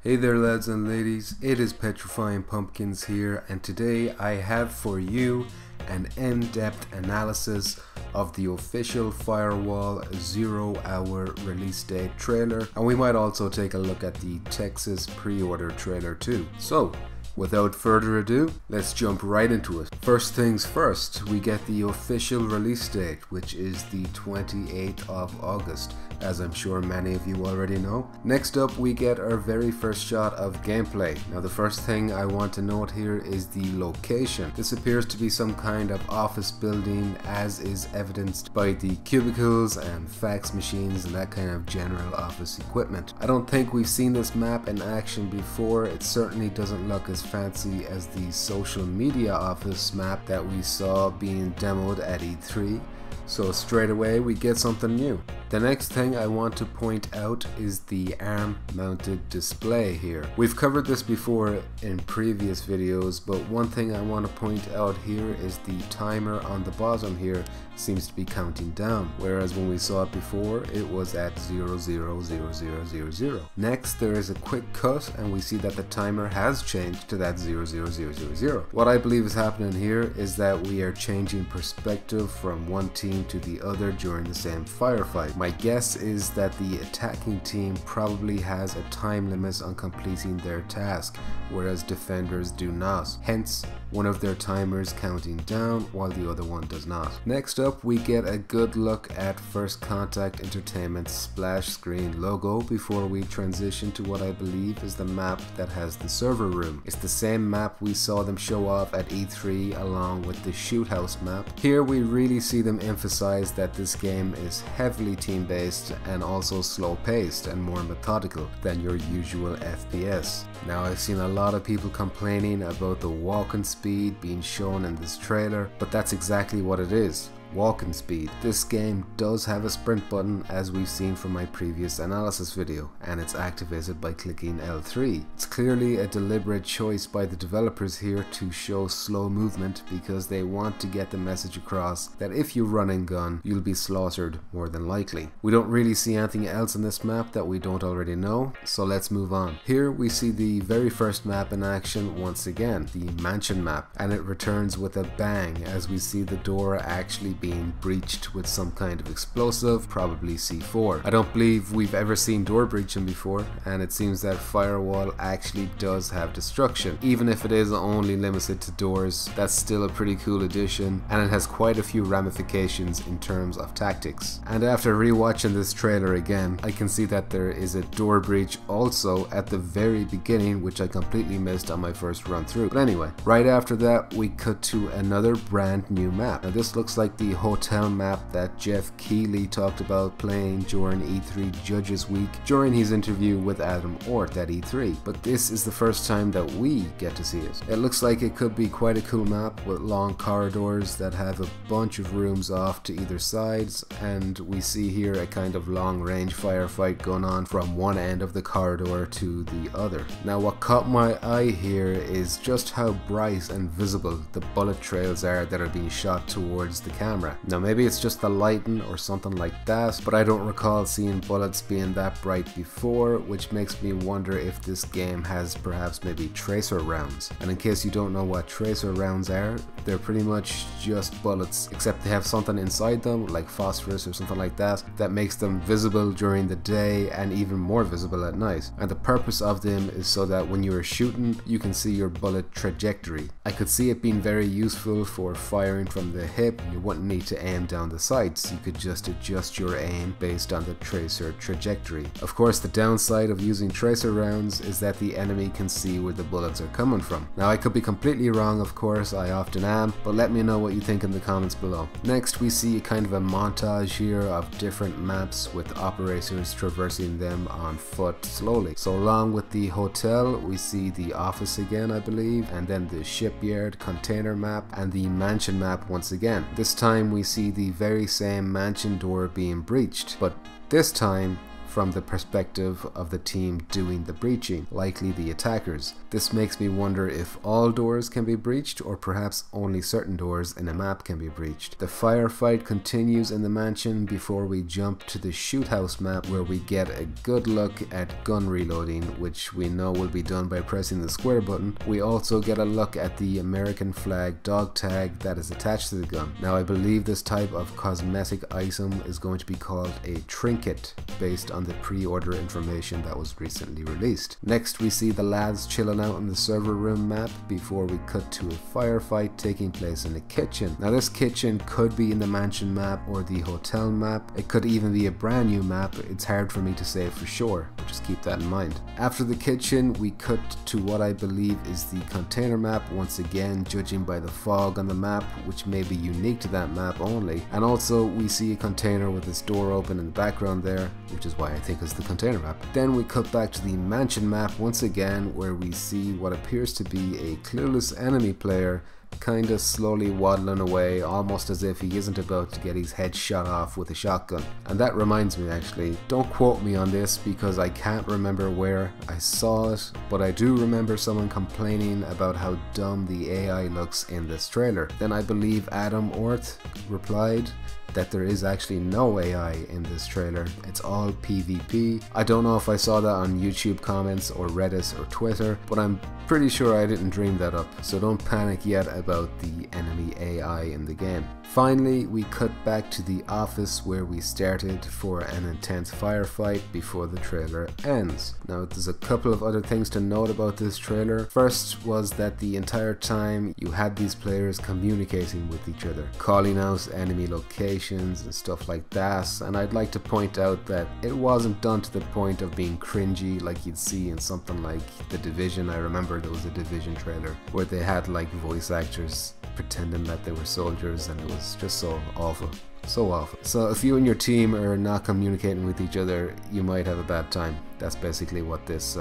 Hey there lads and ladies, it is Petrifying Pumpkins here, and today I have for you an in-depth analysis of the official Firewall Zero Hour release date trailer, and we might also take a look at the Texas pre-order trailer too. So without further ado, let's jump right into it. First things first, we get the official release date, which is the 28th of August, as I'm sure many of you already know. Next up, we get our very first shot of gameplay. Now the first thing I want to note here is the location. This appears to be some kind of office building, as is evidenced by the cubicles and fax machines and that kind of general office equipment. I don't think we've seen this map in action before. It certainly doesn't look as fancy as the social media office map that we saw being demoed at E3. So straight away we get something new. The next thing I want to point out is the ARM mounted display here. We've covered this before in previous videos, but one thing I want to point out here is the timer on the bottom here seems to be counting down, whereas when we saw it before it was at 000000. Next there is a quick cut and we see that the timer has changed to that 00000. What I believe is happening here is that we are changing perspective from one team to the other during the same firefight. My guess is that the attacking team probably has a time limit on completing their task, whereas defenders do not. Hence, one of their timers counting down while the other one does not. Next up, we get a good look at First Contact Entertainment's splash screen logo before we transition to what I believe is the map that has the server room. It's the same map we saw them show off at E3 along with the shoot house map. Here we really see them emphasize that this game is heavily team-based and also slow-paced and more methodical than your usual FPS. Now, I've seen a lot of people complaining about the walking speed being shown in this trailer, but that's exactly what it is. Walking speed. This game does have a sprint button, as we've seen from my previous analysis video, and it's activated by clicking L3. It's clearly a deliberate choice by the developers here to show slow movement because they want to get the message across that if you run and gun, you'll be slaughtered more than likely. We don't really see anything else in this map that we don't already know, so let's move on. Here we see the very first map in action once again, the mansion map, and it returns with a bang as we see the door actually being breached with some kind of explosive, probably C4. I don't believe we've ever seen door breaching before, and it seems that Firewall actually does have destruction. Even if it is only limited to doors, that's still a pretty cool addition, and it has quite a few ramifications in terms of tactics. And after rewatching this trailer again, I can see that there is a door breach also at the very beginning, which I completely missed on my first run through. But anyway, right after that we cut to another brand new map. Now this looks like the hotel map that Jeff Keighley talked about playing during E3 Judges Week during his interview with Adam Ort at E3, but this is the first time that we get to see it. It looks like it could be quite a cool map with long corridors that have a bunch of rooms off to either sides, and we see here a kind of long range firefight going on from one end of the corridor to the other. Now what caught my eye here is just how bright and visible the bullet trails are that are being shot towards the camera. Now maybe it's just the lighting or something like that, but I don't recall seeing bullets being that bright before, which makes me wonder if this game has perhaps maybe tracer rounds. And in case you don't know what tracer rounds are, they're pretty much just bullets, except they have something inside them like phosphorus or something like that that makes them visible during the day and even more visible at night. And the purpose of them is so that when you are shooting you can see your bullet trajectory. I could see it being very useful for firing from the hip. You wouldn't need to aim down the sights, you could just adjust your aim based on the tracer trajectory. Of course, the downside of using tracer rounds is that the enemy can see where the bullets are coming from. Now I could be completely wrong, of course, I often am, but let me know what you think in the comments below. Next we see kind of a montage here of different maps with operators traversing them on foot slowly. So along with the hotel we see the office again, I believe, and then the shipyard container map and the mansion map once again. This time we see the very same mansion door being breached, but this time from the perspective of the team doing the breaching, likely the attackers. This makes me wonder if all doors can be breached, or perhaps only certain doors in a map can be breached. The firefight continues in the mansion before we jump to the shoot house map, where we get a good look at gun reloading, which we know will be done by pressing the square button. We also get a look at the American flag dog tag that is attached to the gun. Now I believe this type of cosmetic item is going to be called a trinket, based on the pre-order information that was recently released. Next we see the lads chilling out in the server room map before we cut to a firefight taking place in a kitchen. Now this kitchen could be in the mansion map or the hotel map. It could even be a brand new map. It's hard for me to say for sure, but just keep that in mind. After the kitchen we cut to what I believe is the container map, once again judging by the fog on the map, which may be unique to that map only. And also we see a container with its door open in the background there, which is why I think it's the container map. Then we cut back to the mansion map once again, where we see what appears to be a clueless enemy player kinda slowly waddling away, almost as if he isn't about to get his head shot off with a shotgun. And that reminds me, actually, don't quote me on this because I can't remember where I saw it, but I do remember someone complaining about how dumb the AI looks in this trailer. Then I believe Adam Orth replied that there is actually no AI in this trailer, it's all PvP. I don't know if I saw that on YouTube comments or Reddit or Twitter, but I'm pretty sure I didn't dream that up, so don't panic yet about the enemy AI in the game. Finally, we cut back to the office where we started for an intense firefight before the trailer ends. Now there's a couple of other things to note about this trailer. First was that the entire time you had these players communicating with each other, calling out enemy locations and stuff like that, and I'd like to point out that it wasn't done to the point of being cringy like you'd see in something like The Division. I remember there was a Division trailer where they had like voice actors pretending that they were soldiers, and it was just so awful. So awful. So if you and your team are not communicating with each other, you might have a bad time. That's basically what this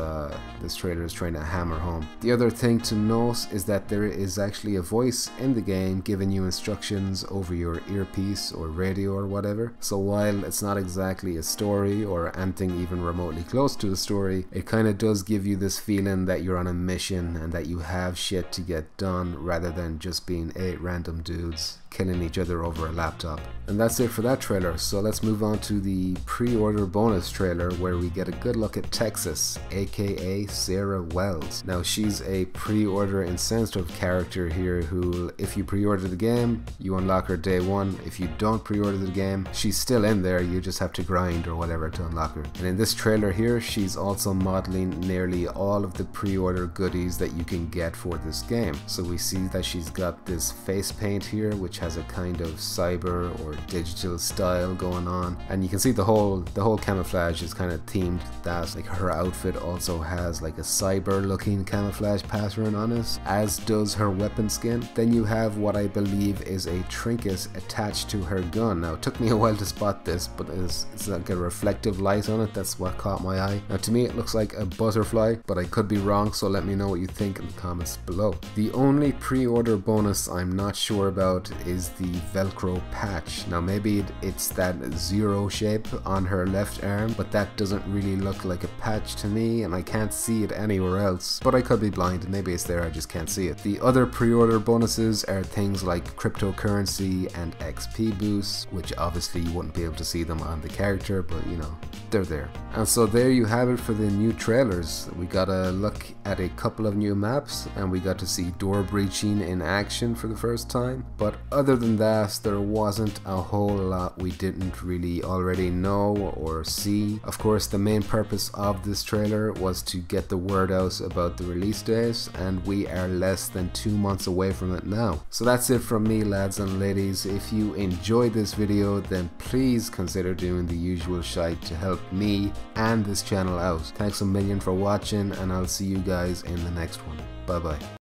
trailer is trying to hammer home. The other thing to note is that there is actually a voice in the game giving you instructions over your earpiece or radio or whatever. So while it's not exactly a story or anything even remotely close to a story, it kind of does give you this feeling that you're on a mission and that you have shit to get done, rather than just being 8 random dudes killing each other over a laptop. And that's it for that trailer, so let's move on to the pre-order bonus trailer, where we get a good look at Texas, aka Sarah Wells. Now she's a pre-order insensitive character here who, if you pre-order the game, you unlock her day 1. If you don't pre-order the game, she's still in there, you just have to grind or whatever to unlock her. And in this trailer here, she's also modeling nearly all of the pre-order goodies that you can get for this game. So we see that she's got this face paint here, which has a kind of cyber or digital style going on, and you can see the whole camouflage is kind of themed that. Like her outfit also has like a cyber looking camouflage pattern on it, as does her weapon skin. Then you have what I believe is a trinket attached to her gun. Now it took me a while to spot this, but it's like a reflective light on it. That's what caught my eye. Now to me it looks like a butterfly, but I could be wrong, so let me know what you think in the comments below. The only pre-order bonus I'm not sure about is the Velcro patch. Now maybe it's that zero shape on her left arm, but that doesn't really look like a patch to me, and I can't see it anywhere else, but I could be blind, maybe it's there, I just can't see it. The other pre-order bonuses are things like cryptocurrency and XP boosts, which obviously you wouldn't be able to see them on the character, but you know, they're there. And so there you have it for the new trailers. We got a look at a couple of new maps, and we got to see door breaching in action for the first time, but other than that, there wasn't a whole lot we didn't really already know or see. Of course, the main purpose of this trailer was to get the word out about the release date, and we are less than 2 months away from it now. So that's it from me, lads and ladies. If you enjoyed this video, then please consider doing the usual shite to help me and this channel out. Thanks a million for watching, and I'll see you guys in the next one. Bye bye.